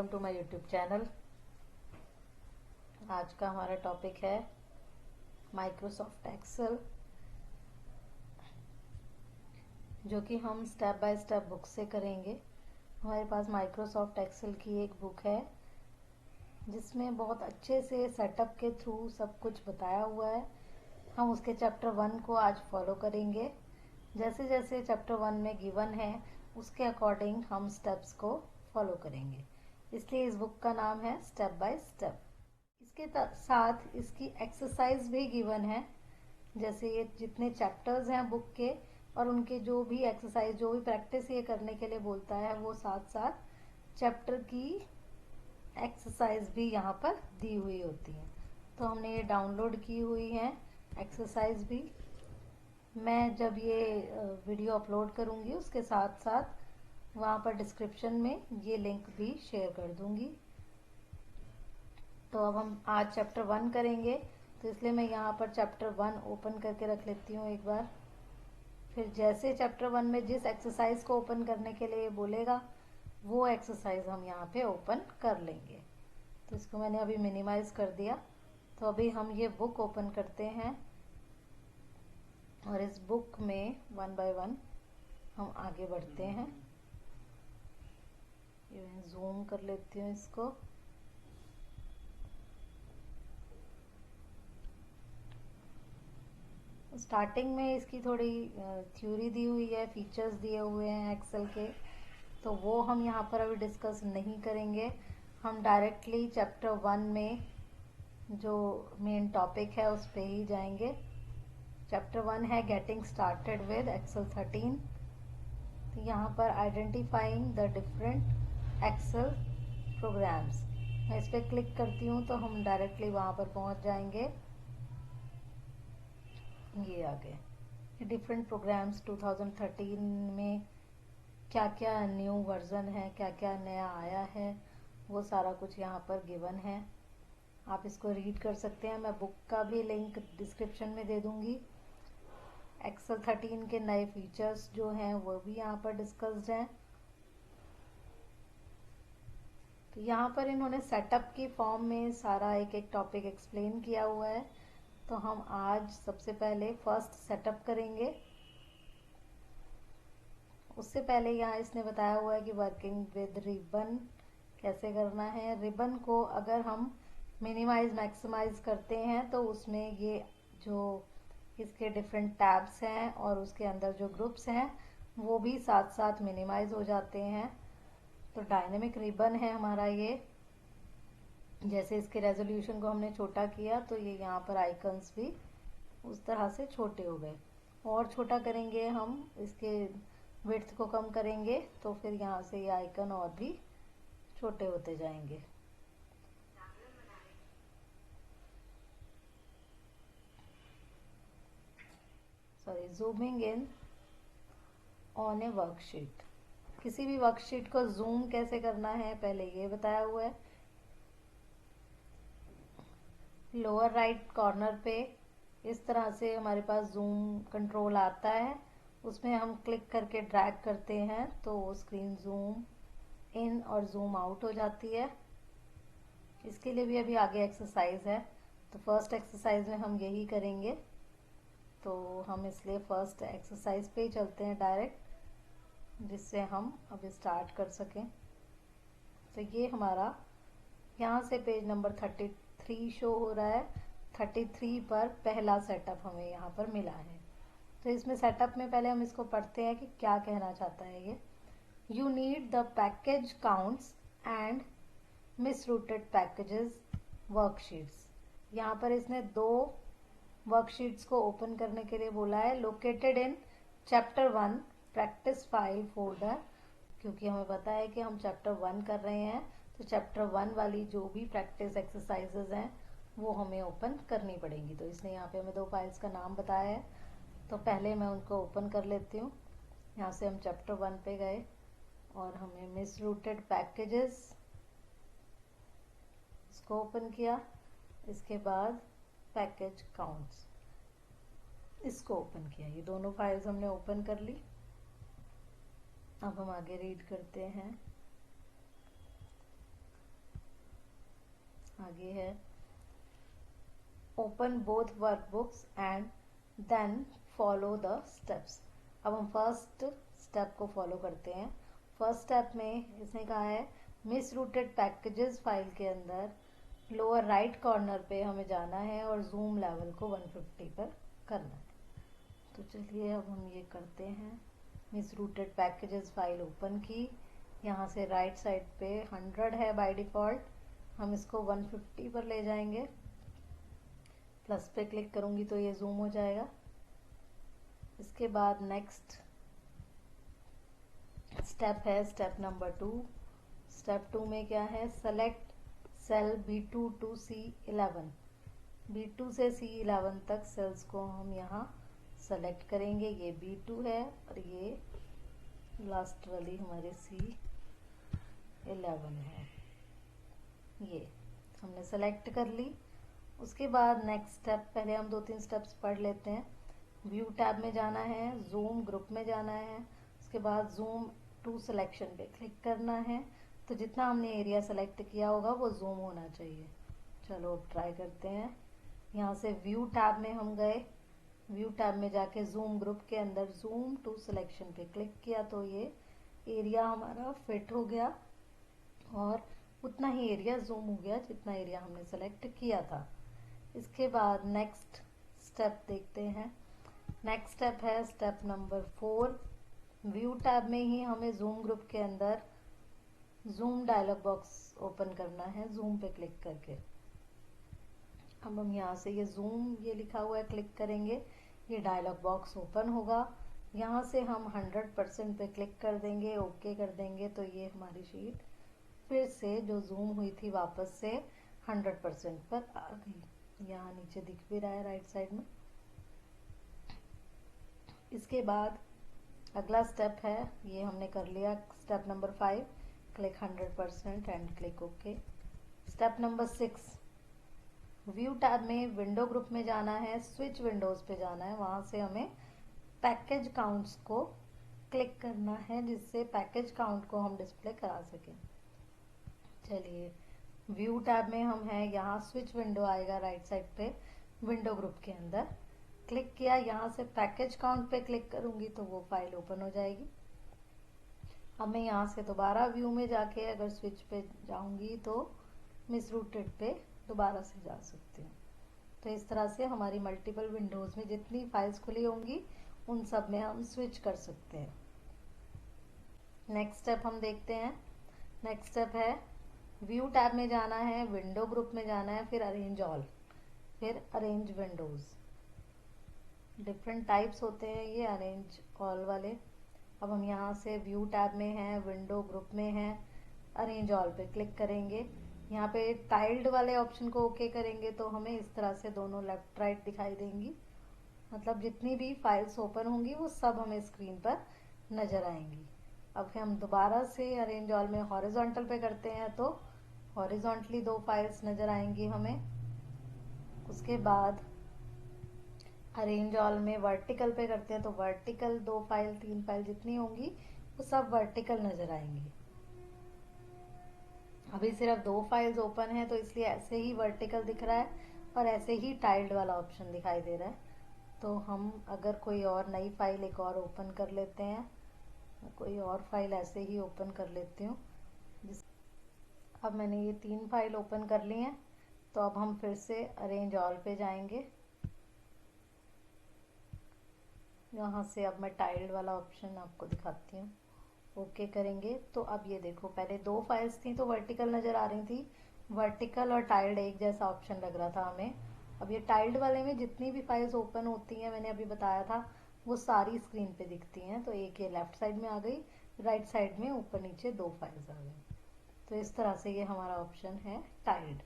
Welcome to my YouTube channel. आज का हमारा टॉपिक है माइक्रोसॉफ्ट एक्सेल, जो कि हम स्टेप बाय स्टेप बुक से करेंगे। हमारे पास माइक्रोसॉफ्ट एक्सेल की एक बुक है जिसमें बहुत अच्छे से सेटअप के थ्रू सब कुछ बताया हुआ है। हम उसके चैप्टर 1 को आज फॉलो करेंगे। जैसे जैसे चैप्टर 1 में गिवन है उसके अकॉर्डिंग हम स्टेप्स को फॉलो करेंगे, इसलिए इस बुक का नाम है स्टेप बाय स्टेप। इसके साथ इसकी एक्सरसाइज भी गिवन है। जैसे ये जितने चैप्टर्स हैं बुक के और उनके जो भी एक्सरसाइज, जो भी प्रैक्टिस ये करने के लिए बोलता है, वो साथ साथ चैप्टर की एक्सरसाइज भी यहाँ पर दी हुई होती है। तो हमने ये डाउनलोड की हुई है एक्सरसाइज भी। मैं जब ये वीडियो अपलोड करूँगी उसके साथ साथ वहाँ पर डिस्क्रिप्शन में ये लिंक भी शेयर कर दूँगी। तो अब हम आज चैप्टर 1 करेंगे, तो इसलिए मैं यहाँ पर चैप्टर 1 ओपन करके रख लेती हूँ एक बार। फिर जैसे चैप्टर 1 में जिस एक्सरसाइज को ओपन करने के लिए बोलेगा वो एक्सरसाइज हम यहाँ पे ओपन कर लेंगे। तो इसको मैंने अभी मिनिमाइज कर दिया। तो अभी हम ये बुक ओपन करते हैं और इस बुक में 1 बाय 1 हम आगे बढ़ते हैं। ये मैं जूम कर लेती हूँ इसको। स्टार्टिंग में इसकी थोड़ी थ्योरी दी हुई है, फीचर्स दिए हुए हैं एक्सेल के, तो वो हम यहाँ पर अभी डिस्कस नहीं करेंगे। हम डायरेक्टली चैप्टर 1 में जो मेन टॉपिक है उस पे ही जाएंगे। चैप्टर 1 है गेटिंग स्टार्टेड विद एक्सेल 13। तो यहाँ पर identifying the different Excel programs, मैं इस पर क्लिक करती हूँ तो हम डायरेक्टली वहाँ पर पहुँच जाएंगे। ये आ गए डिफरेंट प्रोग्राम्स। 2013 में क्या क्या न्यू वर्जन है, क्या क्या नया आया है, वो सारा कुछ यहाँ पर गिवन है। आप इसको रीड कर सकते हैं। मैं बुक का भी लिंक डिस्क्रिप्शन में दे दूँगी। एक्सेल 13 के नए फीचर्स जो हैं वो भी यहाँ पर डिस्कस्ड हैं। तो यहाँ पर इन्होंने सेटअप की फॉर्म में सारा एक एक टॉपिक एक्सप्लेन किया हुआ है। तो हम आज सबसे पहले फर्स्ट सेटअप करेंगे। उससे पहले यहाँ इसने बताया हुआ है कि वर्किंग विद रिबन कैसे करना है। रिबन को अगर हम मिनिमाइज मैक्सिमाइज करते हैं तो उसमें ये जो इसके डिफरेंट टैब्स हैं और उसके अंदर जो ग्रुप्स हैं वो भी साथ साथ मिनिमाइज हो जाते हैं। तो डायनेमिक रिबन है हमारा ये। जैसे इसके रेजोल्यूशन को हमने छोटा किया तो ये यहाँ पर आइकन्स भी उस तरह से छोटे हो गए। और छोटा करेंगे हम, इसके विड्थ को कम करेंगे तो फिर यहाँ से ये आइकन और भी छोटे होते जाएंगे। Sorry, zooming in on A worksheet. किसी भी वर्कशीट को जूम कैसे करना है पहले ये बताया हुआ है। लोअर राइट कॉर्नर पे इस तरह से हमारे पास जूम कंट्रोल आता है, उसमें हम क्लिक करके ड्रैग करते हैं तो स्क्रीन जूम इन और जूम आउट हो जाती है। इसके लिए भी अभी आगे एक्सरसाइज है, तो फर्स्ट एक्सरसाइज में हम यही करेंगे। तो हम इसलिए फर्स्ट एक्सरसाइज पे ही चलते हैं डायरेक्ट, जिससे हम अभी स्टार्ट कर सकें। तो ये हमारा यहाँ से पेज नंबर 33 शो हो रहा है। 33 पर पहला सेटअप हमें यहाँ पर मिला है। तो इसमें सेटअप में पहले हम इसको पढ़ते हैं कि क्या कहना चाहता है ये। You need the package counts and misrouted packages worksheets. यहाँ पर इसने दो वर्कशीट्स को ओपन करने के लिए बोला है। Located in chapter 1 practice file folder, क्योंकि हमें पता है कि हम चैप्टर 1 कर रहे हैं तो चैप्टर 1 वाली जो भी प्रैक्टिस एक्सरसाइजेज हैं वो हमें ओपन करनी पड़ेंगी। तो इसने यहाँ पे हमें दो फाइल्स का नाम बताया है, तो पहले मैं उनको ओपन कर लेती हूँ। यहाँ से हम चैप्टर 1 पे गए और हमें मिस रूटेड पैकेजेस इसको ओपन किया। इसके बाद पैकेज काउंट्स इसको ओपन किया। ये दोनों फाइल्स हमने ओपन कर ली। अब हम आगे रीड करते हैं। आगे है open both workbooks and then follow the steps. अब हम फर्स्ट स्टेप को फॉलो करते हैं। फर्स्ट स्टेप में इसने कहा है मिस रूटेड पैकेजेस फाइल के अंदर लोअर राइट कॉर्नर पे हमें जाना है और जूम लेवल को 150 पर करना है। तो चलिए अब हम ये करते हैं। Miss rooted packages file open की, यहाँ से राइट साइड पे 100 है बाय डिफ़ॉल्ट, हम इसको 150 पर ले जाएंगे। प्लस पे क्लिक करूँगी तो ये जूम हो जाएगा। इसके बाद नेक्स्ट स्टेप है स्टेप नंबर 2। स्टेप 2 में क्या है, select cell B2 to C11। B2 से C11 तक सेल्स को हम यहाँ सेलेक्ट करेंगे। ये B2 है और ये लास्ट वाली हमारे C11 है। ये हमने सेलेक्ट कर ली। उसके बाद नेक्स्ट स्टेप, पहले हम 2-3 स्टेप्स पढ़ लेते हैं। व्यू टैब में जाना है, जूम ग्रुप में जाना है, उसके बाद जूम टू सिलेक्शन पे क्लिक करना है। तो जितना हमने एरिया सेलेक्ट किया होगा वो जूम होना चाहिए। चलो अब ट्राई करते हैं। यहाँ से व्यू टैब में हम गए, व्यू टैब में जाके जूम ग्रुप के अंदर जूम टू सिलेक्शन पे क्लिक किया तो ये एरिया हमारा फिट हो गया और उतना ही एरिया जूम हो गया जितना एरिया हमने सेलेक्ट किया था। इसके बाद नेक्स्ट स्टेप देखते हैं। नेक्स्ट स्टेप है स्टेप नंबर 4। व्यू टैब में ही हमें जूम ग्रुप के अंदर जूम डायलॉग बॉक्स ओपन करना है, जूम पे क्लिक करके। अब हम यहाँ से ये जूम ये लिखा हुआ है क्लिक करेंगे, ये डायलॉग बॉक्स ओपन होगा। यहाँ से हम 100% पे क्लिक कर देंगे, ओके कर देंगे तो ये हमारी शीट फिर से जो जूम हुई थी वापस से 100% पर आ गई। यहाँ नीचे दिख भी रहा है राइट साइड में। इसके बाद अगला स्टेप है, ये हमने कर लिया step number 5, click 100% and click okay. Step number 6, view tab में विंडो ग्रुप में जाना है, स्विच विंडोज पे जाना है, वहां से हमें पैकेज काउंट्स को क्लिक करना है जिससे पैकेज काउंट को हम डिस्प्ले करा सकें। चलिए व्यू टैब में हम हैं, यहाँ स्विच विंडो आएगा राइट साइड पे विंडो ग्रुप के अंदर, क्लिक किया, यहाँ से पैकेज काउंट पे क्लिक करूंगी तो वो फाइल ओपन हो जाएगी। अब मैं यहाँ से दोबारा व्यू में जाके अगर स्विच पे जाऊंगी तो मिस रूटेड पे दोबारा से जा सकती हूँ। तो इस तरह से हमारी मल्टीपल विंडोज में जितनी फाइल्स खुली होंगी उन सब में हम स्विच कर सकते हैं। नेक्स्ट स्टेप हम देखते हैं। नेक्स्ट स्टेप है व्यू टैब में जाना है, विंडो ग्रुप में जाना है, फिर अरेंज ऑल, फिर अरेंज विंडोज। डिफरेंट टाइप्स होते हैं ये अरेंज ऑल वाले। अब हम यहाँ से व्यू टैब में हैं, विंडो ग्रुप में हैं, अरेंज ऑल पे क्लिक करेंगे। यहाँ पे टाइल्ड वाले ऑप्शन को ओके करेंगे तो हमें इस तरह से दोनों लेफ्ट राइट दिखाई देंगी, मतलब जितनी भी फाइल्स ओपन होंगी वो सब हमें स्क्रीन पर नजर आएंगी। अब हम दोबारा से अरेंज ऑल में हॉरिजॉन्टल पे करते हैं तो हॉरिजॉन्टली 2 फाइल्स नजर आएंगी हमें। उसके बाद अरेंज ऑल में वर्टिकल पे करते हैं तो वर्टिकल 2 फाइल 3 फाइल जितनी होंगी वो सब वर्टिकल नजर आएंगी। अभी सिर्फ 2 फाइल्स ओपन है तो इसलिए ऐसे ही वर्टिकल दिख रहा है और ऐसे ही टाइल्ड वाला ऑप्शन दिखाई दे रहा है। तो हम अगर कोई और नई फाइल एक और ओपन कर लेते हैं, कोई और फाइल ऐसे ही ओपन कर लेती हूँ। अब मैंने ये 3 फाइल ओपन कर ली हैं तो अब हम फिर से अरेंज ऑल पे जाएंगे। यहाँ से अब मैं टाइल्ड वाला ऑप्शन आपको दिखाती हूँ, ओके करेंगे तो अब ये देखो, पहले 2 फाइल्स थी तो वर्टिकल नज़र आ रही थी, वर्टिकल और टाइल्ड एक जैसा ऑप्शन लग रहा था हमें। अब ये टाइल्ड वाले में जितनी भी फाइल्स ओपन होती हैं मैंने अभी बताया था वो सारी स्क्रीन पे दिखती हैं। तो एक ये लेफ्ट साइड में आ गई, राइट साइड में ऊपर नीचे 2 फाइल्स आ गई। तो इस तरह से ये हमारा ऑप्शन है टाइल्ड।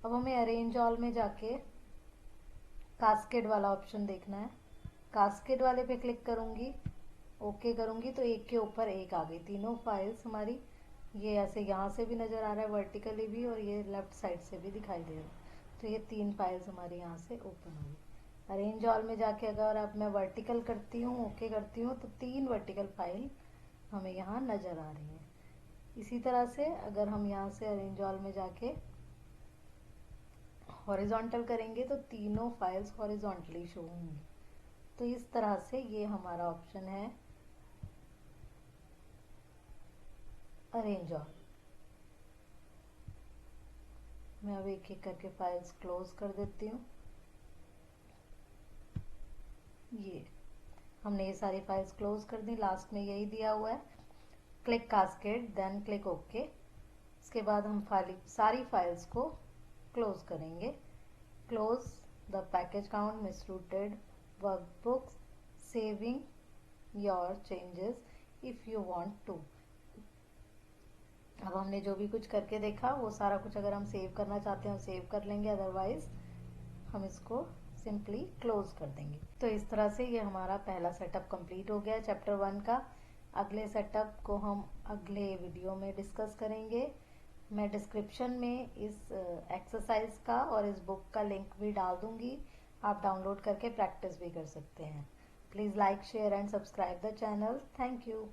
अब हमें अरेंज ऑल में जाके कास्केड वाला ऑप्शन देखना है। कास्केड वाले पे क्लिक करूंगी, ओके करूंगी तो एक के ऊपर एक आ गई, तीनों फाइल्स हमारी ये ऐसे यहाँ से भी नज़र आ रहा है वर्टिकली भी और ये लेफ्ट साइड से भी दिखाई दे रहा है। तो ये 3 फाइल्स हमारी यहाँ से ओपन हो गई। अरेंज ऑल में जाके अगर अब मैं वर्टिकल करती हूँ, ओके करती हूँ तो 3 वर्टिकल फाइल हमें यहाँ नज़र आ रही हैं। इसी तरह से अगर हम यहाँ से अरेंज ऑल में जाके हॉरिजॉन्टल करेंगे तो तीनों फाइल्स हॉरिजॉन्टली शो होंगी। तो इस तरह से ये हमारा ऑप्शन है अरेंज ऑल। मैं अब एक एक करके फाइल्स क्लोज कर देती हूँ। ये हमने ये सारी फाइल्स क्लोज कर दी। लास्ट में यही दिया हुआ है, click cascade then click okay. इसके बाद हम सारी फाइल्स को क्लोज करेंगे। Close the package count misrouted workbooks saving your changes if you want to. अब हमने जो भी कुछ करके देखा वो सारा कुछ अगर हम सेव करना चाहते हैं सेव कर लेंगे, अदरवाइज हम इसको सिंपली क्लोज कर देंगे। तो इस तरह से ये हमारा पहला सेटअप कंप्लीट हो गया चैप्टर 1 का। अगले सेटअप को हम अगले वीडियो में डिस्कस करेंगे। मैं डिस्क्रिप्शन में इस एक्सरसाइज का और इस बुक का लिंक भी डाल दूंगी, आप डाउनलोड करके प्रैक्टिस भी कर सकते हैं। Please like, share and subscribe the channel. Thank you.